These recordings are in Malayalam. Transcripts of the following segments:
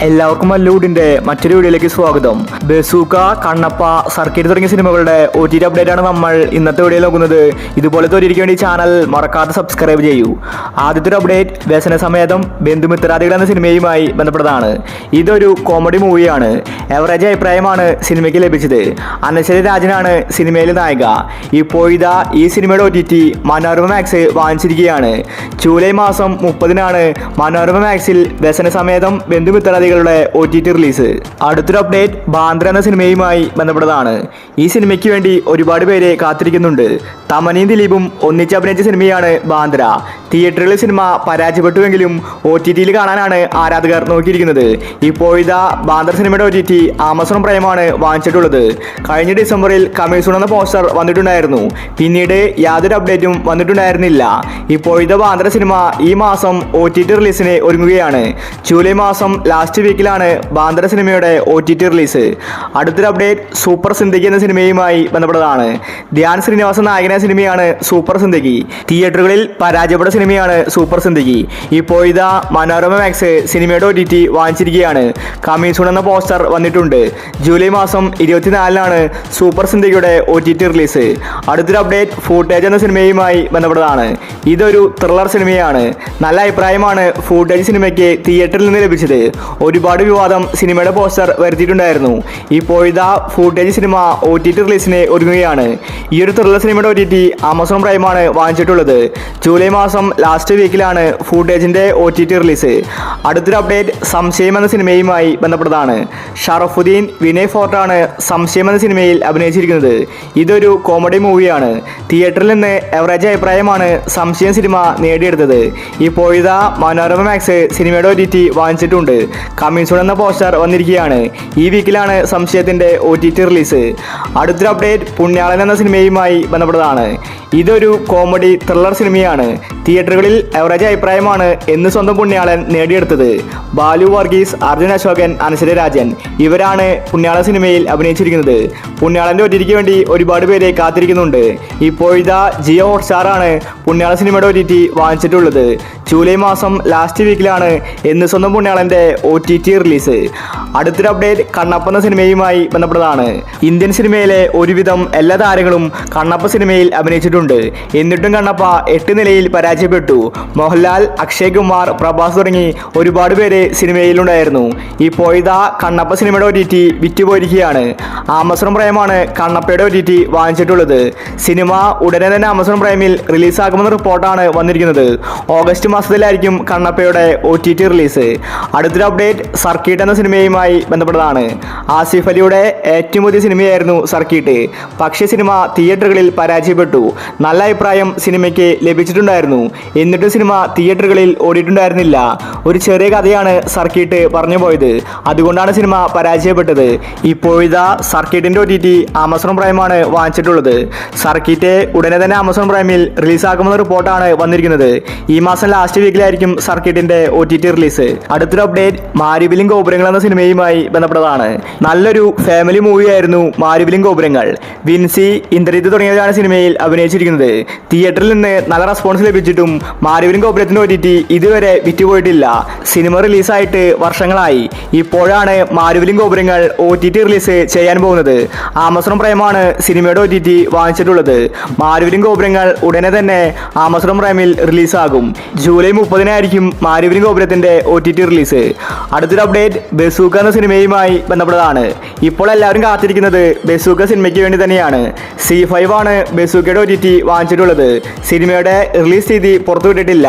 എല്ലാവർക്കും മല്ലൂഡിന്റെ മറ്റൊരു വീഡിയോയിലേക്ക് സ്വാഗതം. ബസൂക്ക, കണ്ണപ്പ, സർക്കിട്ട് തുടങ്ങിയ സിനിമകളുടെ OTT അപ്ഡേറ്റ് ആണ് നമ്മൾ ഇന്നത്തെ വീഡിയോയിൽ നോക്കുന്നത്. ഇതുപോലത്തെ ഒരു വേണ്ടി ചാനൽ മറക്കാതെ സബ്സ്ക്രൈബ് ചെയ്യൂ. ആദ്യത്തെ ഒരു അപ്ഡേറ്റ് വ്യസനസമേതം ബന്ധുമിത്രാദികൾ എന്ന സിനിമയുമായി ബന്ധപ്പെട്ടതാണ്. ഇതൊരു കോമഡി മൂവിയാണ്. എവറേജ് അഭിപ്രായമാണ് സിനിമയ്ക്ക് ലഭിച്ചത്. അനശ്വര രാജനാണ് സിനിമയിലെ നായിക. ഇപ്പോഴിതാ ഈ സിനിമയുടെ OTT മനോരമ മാക്സ് വാങ്ങിച്ചിരിക്കുകയാണ്. ജൂലൈ മാസം 30-നാണ് മനോരമ മാക്സിൽ വ്യസനസമേതം ബന്ധുമിത്രാദികളുടെ OTT റിലീസ്. അടുത്തൊരു അപ്ഡേറ്റ് ബാന്ദ്ര എന്ന സിനിമയുമായി ബന്ധപ്പെട്ടതാണ്. ഈ സിനിമയ്ക്ക് വേണ്ടി ഒരുപാട് പേരെ കാത്തിരിക്കുന്നുണ്ട്. തമനയും ദിലീപും ഒന്നിച്ച് അഭിനയിച്ച സിനിമയാണ് ബാന്ദ്ര. തിയേറ്ററുകളിൽ സിനിമ പരാജയപ്പെട്ടുവെങ്കിലും OTTയിൽ കാണാനാണ് ആരാധകർ നോക്കിയിരിക്കുന്നത്. ഇപ്പോഴിതാ ബാന്ദ്ര സിനിമയുടെ OTT ആമസോൺ പ്രൈമാണ് വാങ്ങിച്ചിട്ടുള്ളത്. കഴിഞ്ഞ ഡിസംബറിൽ കമീസൂൺ എന്ന പോസ്റ്റർ വന്നിട്ടുണ്ടായിരുന്നു. പിന്നീട് യാതൊരു അപ്ഡേറ്റും വന്നിട്ടുണ്ടായിരുന്നില്ല. ഇപ്പോഴത്തെ ബാന്ദ്ര സിനിമ ഈ മാസം OTT റിലീസിന് ഒരുങ്ങുകയാണ്. ജൂലൈ മാസം ലാസ്റ്റ് വീക്കിലാണ് ബാന്ദ്ര സിനിമയുടെ OTT റിലീസ്. അടുത്തൊരു അപ്ഡേറ്റ് സൂപ്പർ സിന്ദഗി എന്ന സിനിമയുമായി ബന്ധപ്പെട്ടതാണ്. ധ്യാൻ ശ്രീനിവാസൻ നായകനായ സിനിമയാണ് സൂപ്പർ സിന്ദഗി. തിയേറ്ററുകളിൽ പരാജയപ്പെട്ട സിനിമയാണ് സൂപ്പർ സിന്ദഗി. ഇപ്പോഴിതാ മനോരമ മാക്സ് സിനിമയുടെ OTT വാങ്ങിച്ചിരിക്കുകയാണ്. കമീസൂൺ എന്ന പോസ്റ്റർ വന്നിട്ടുണ്ട്. ജൂലൈ മാസം 24-നാണ് സൂപ്പർ സിന്ദഗിയുടെ OTT റിലീസ്. അടുത്തൊരു അപ്ഡേറ്റ് ഫൂട്ടേജ് എന്ന സിനിമയുമായി ബന്ധപ്പെട്ടതാണ്. ഇതൊരു ത്രില്ലർ സിനിമയാണ്. നല്ല അഭിപ്രായമാണ് ഫൂട്ടേജ് സിനിമയ്ക്ക് തിയേറ്ററിൽ നിന്ന് ലഭിച്ചത്. ഒരുപാട് വിവാദം സിനിമയുടെ പോസ്റ്റർ വരുത്തിയിട്ടുണ്ടായിരുന്നു. ഇപ്പോഴിതാ ഫൂട്ടേജ് സിനിമ OTT റിലീസിന് ഒരുങ്ങുകയാണ്. ഈ ഒരു ത്രില്ലർ സിനിമയുടെ OTT ആമസോൺ പ്രൈമാണ് വാങ്ങിച്ചിട്ടുള്ളത്. ജൂലൈ മാസം ലാസ്റ്റ് വീക്കിലാണ് ഫൂട്ടേജിന്റെ OTT റിലീസ്. അടുത്തൊരു അപ്ഡേറ്റ് സംശയം എന്ന സിനിമയുമായി ബന്ധപ്പെട്ടതാണ്. ഷറഫുദ്ദീൻ, വിനയ് ഫോർട്ടാണ് സംശയം എന്ന സിനിമയിൽ അഭിനയിച്ചിരിക്കുന്നത്. ഇതൊരു കോമഡി മൂവിയാണ്. തിയേറ്ററിൽ നിന്ന് എവറേജ് അഭിപ്രായമാണ് സംശയം സിനിമ നേടിയെടുത്തത്. ഇപ്പോഴിതാ മനോരമ മാക്സ് സിനിമയുടെ OTT വാങ്ങിച്ചിട്ടുണ്ട്. കമീസൂൺ എന്ന പോസ്റ്റർ വന്നിരിക്കുകയാണ്. ഈ വീക്കിലാണ് സംശയത്തിന്റെ OTT റിലീസ്. അടുത്തൊരു അപ്ഡേറ്റ് പുണ്യാളൻ എന്ന സിനിമയുമായി ബന്ധപ്പെട്ടതാണ്. ഇതൊരു കോമഡി ത്രില്ലർ സിനിമയാണ്. തിയേറ്ററുകളിൽ എവറേജ് അഭിപ്രായമാണ് എന്ന് സ്വന്തം പുണ്യാളൻ നേടിയെടുത്തത്. ബാലു വർഗീസ്, അർജുൻ അശോകൻ, അനശ്വര രാജൻ ഇവരാണ് പുണ്യാളൻ സിനിമയിൽ അഭിനയിച്ചിരിക്കുന്നത്. പുണ്യാളന്റെ OTTക്ക് വേണ്ടി ഒരുപാട് പേരെ കാത്തിരിക്കുന്നുണ്ട്. ഇപ്പോഴിതാ ജിയോ ഹോട്ട്സ്റ്റാറാണ് പുണ്യാളൻ സിനിമയുടെ OTT വാങ്ങിച്ചിട്ടുള്ളത്. ജൂലൈ മാസം ലാസ്റ്റ് വീക്കിലാണ് എന്ന് സ്വന്തം പുണ്യാളന്റെ OTT റിലീസ്. അടുത്തൊരു അപ്ഡേറ്റ് കണ്ണപ്പ എന്ന സിനിമയുമായി ബന്ധപ്പെട്ടതാണ്. ഇന്ത്യൻ സിനിമയിലെ ഒരുവിധം എല്ലാ താരങ്ങളും കണ്ണപ്പ സിനിമയിൽ അഭിനയിച്ചിട്ടുണ്ട്. എന്നിട്ടും കണ്ണപ്പ 8 നിലയിൽ പരാജയപ്പെട്ടു. മോഹൻലാൽ, അക്ഷയ് കുമാർ, പ്രഭാസ് തുടങ്ങി ഒരുപാട് പേര് സിനിമയിലുണ്ടായിരുന്നു. ഇപ്പോഴിതാ കണ്ണപ്പ സിനിമയുടെ OTT വിറ്റുപോയിരിക്കുകയാണ്. ആമസോൺ പ്രൈമാണ് കണ്ണപ്പയുടെ OTT വാങ്ങിച്ചിട്ടുള്ളത്. സിനിമ ഉടനെ തന്നെ ആമസോൺ പ്രൈമിൽ റിലീസാകുമെന്ന റിപ്പോർട്ടാണ് വന്നിരിക്കുന്നത്. ഓഗസ്റ്റ് മാസത്തിലായിരിക്കും കണ്ണപ്പയുടെ OTT റിലീസ്. അടുത്തൊരു അപ്ഡേറ്റ് സർക്കിട്ട് എന്ന സിനിമയുമായി ബന്ധപ്പെട്ടതാണ്. ആസിഫ് അലിയുടെ ഏറ്റവും പുതിയ സിനിമയായിരുന്നു സർക്കിട്ട്. പക്ഷേ സിനിമ തിയേറ്ററുകളിൽ പരാജയപ്പെട്ടു. നല്ല അഭിപ്രായം സിനിമയ്ക്ക് ലഭിച്ചിട്ടുണ്ടായിരുന്നു. എന്നിട്ടും സിനിമ തിയേറ്ററുകളിൽ ഓടിയിട്ടുണ്ടായിരുന്നില്ല. ഒരു ചെറിയ കഥയാണ് സർക്കിട്ട് പറഞ്ഞു പോയത്. അതുകൊണ്ടാണ് സിനിമ പരാജയപ്പെട്ടത്. ഇപ്പോഴിതാ സർക്കിട്ടിന്റെ OTT ആമസോൺ പ്രൈമാണ് വാങ്ങിച്ചിട്ടുള്ളത്. സർക്കിട്ട് ഉടനെ തന്നെ ആമസോൺ പ്രൈമിൽ റിലീസാക്കുമെന്ന റിപ്പോർട്ടാണ് വന്നിരിക്കുന്നത്. ഈ മാസം ലാസ്റ്റ് വീക്കിലായിരിക്കും സർക്കിട്ടിന്റെ OTT റിലീസ്. അടുത്തൊരു അപ്ഡേറ്റ് മാരിവിലും ഗോപുരങ്ങൾ എന്ന സിനിമയുമായി ബന്ധപ്പെട്ടതാണ്. നല്ലൊരു ഫാമിലി മൂവിയായിരുന്നു മാരിവിലും ഗോപുരങ്ങൾ. വിൻസി, ഇന്ദ്രജിത്ത് തുടങ്ങിയവരാണ് സിനിമയിൽ അഭിനയിച്ചിരിക്കുന്നത്. തിയേറ്ററിൽ നിന്ന് നല്ല റെസ്പോൺസ് ലഭിച്ചിട്ടും മാരിവിലും ഗോപുരത്തിന്റെ OTT ഇതുവരെ വിറ്റുപോയിട്ടില്ല. സിനിമ റിലീസായിട്ട് വർഷങ്ങളായി. ഇപ്പോഴാണ് മാരിവിലും ഗോപുരങ്ങൾ OTT റിലീസ് ചെയ്യാൻ പോകുന്നത്. ആമസോൺ പ്രൈമാണ് സിനിമയുടെ OTT വാങ്ങിച്ചിട്ടുള്ളത്. മാരിവിലും ഗോപുരങ്ങൾ ഉടനെ തന്നെ ആമസോൺ പ്രൈമിൽ റിലീസാകും. ജൂലൈ 30-നായിരിക്കും മാരിവിലും ഗോപുരത്തിന്റെ OTT റിലീസ്. അടുത്തൊരു അപ്ഡേറ്റ് ബസൂക്ക എന്ന സിനിമയുമായി ബന്ധപ്പെട്ടതാണ്. ഇപ്പോൾ എല്ലാവരും കാത്തിരിക്കുന്നത് ബസൂക്ക സിനിമയ്ക്ക് വേണ്ടി തന്നെയാണ്. C5 ആണ് ബസൂക്കയുടെ OTT വാങ്ങിച്ചിട്ടുള്ളത്. സിനിമയുടെ റിലീസ് തീയതി പുറത്തുവിട്ടിട്ടില്ല.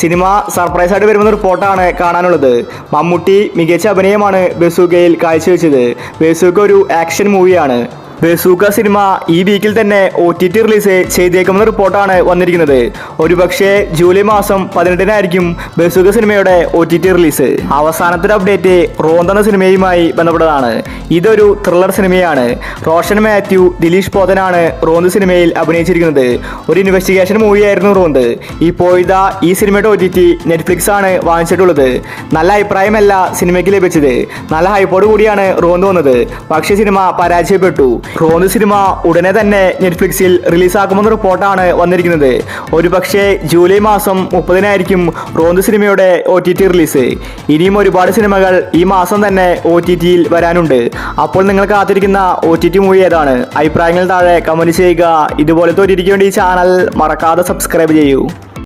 സിനിമ സർപ്രൈസ് ആയിട്ട് വരുമെന്ന റിപ്പോർട്ടാണ് കാണാനുള്ളത്. മമ്മൂട്ടി മികച്ച അഭിനയമാണ് ബസൂക്കയിൽ കാഴ്ചവെച്ചത്. ബസൂക്ക ഒരു ആക്ഷൻ മൂവിയാണ്. ബസൂക്ക സിനിമ ഈ വീക്കിൽ തന്നെ OTT റിലീസ് ചെയ്തേക്കുമെന്ന റിപ്പോർട്ടാണ് വന്നിരിക്കുന്നത്. ഒരുപക്ഷെ ജൂലൈ മാസം 18-നായിരിക്കും ബസൂക്ക സിനിമയുടെ OTT റിലീസ്. അവസാനത്തെ അപ്ഡേറ്റ് റോന്ത് എന്ന സിനിമയുമായി ബന്ധപ്പെട്ടതാണ്. ഇതൊരു ത്രില്ലർ സിനിമയാണ്. റോഷൻ മാത്യു, ദിലീഷ് പോത്തനാണ് റോന്ത് സിനിമയിൽ അഭിനയിച്ചിരിക്കുന്നത്. ഒരു ഇൻവെസ്റ്റിഗേഷൻ മൂവിയായിരുന്നു റോന്ത്. ഇപ്പോഴിതാ ഈ സിനിമയുടെ OTT നെറ്റ്ഫ്ലിക്സ് ആണ് വാങ്ങിച്ചിട്ടുള്ളത്. നല്ല അഭിപ്രായമല്ല സിനിമയ്ക്ക് ലഭിച്ചത്. നല്ല ഹൈപ്പോട് കൂടിയാണ് റോന്ത് വന്നത്. പക്ഷേ സിനിമ പരാജയപ്പെട്ടു. റോന്ത് സിനിമ ഉടനെ തന്നെ നെറ്റ്ഫ്ലിക്സിൽ റിലീസാക്കുമെന്ന റിപ്പോർട്ടാണ് വന്നിരിക്കുന്നത്. ഒരുപക്ഷെ ജൂലൈ മാസം 30-നായിരിക്കും റോന്ത് സിനിമയുടെ OTT റിലീസ്. ഇനിയും ഒരുപാട് സിനിമകൾ ഈ മാസം തന്നെ OTTയിൽ വരാനുണ്ട്. അപ്പോൾ നിങ്ങൾ കാത്തിരിക്കുന്ന OTT മൂവി ഏതാണ്? അഭിപ്രായങ്ങൾ താഴെ കമന്റ് ചെയ്യുക. ഇതുപോലത്തെ OTTക്ക് വേണ്ടി ഈ ചാനൽ മറക്കാതെ സബ്സ്ക്രൈബ് ചെയ്യൂ.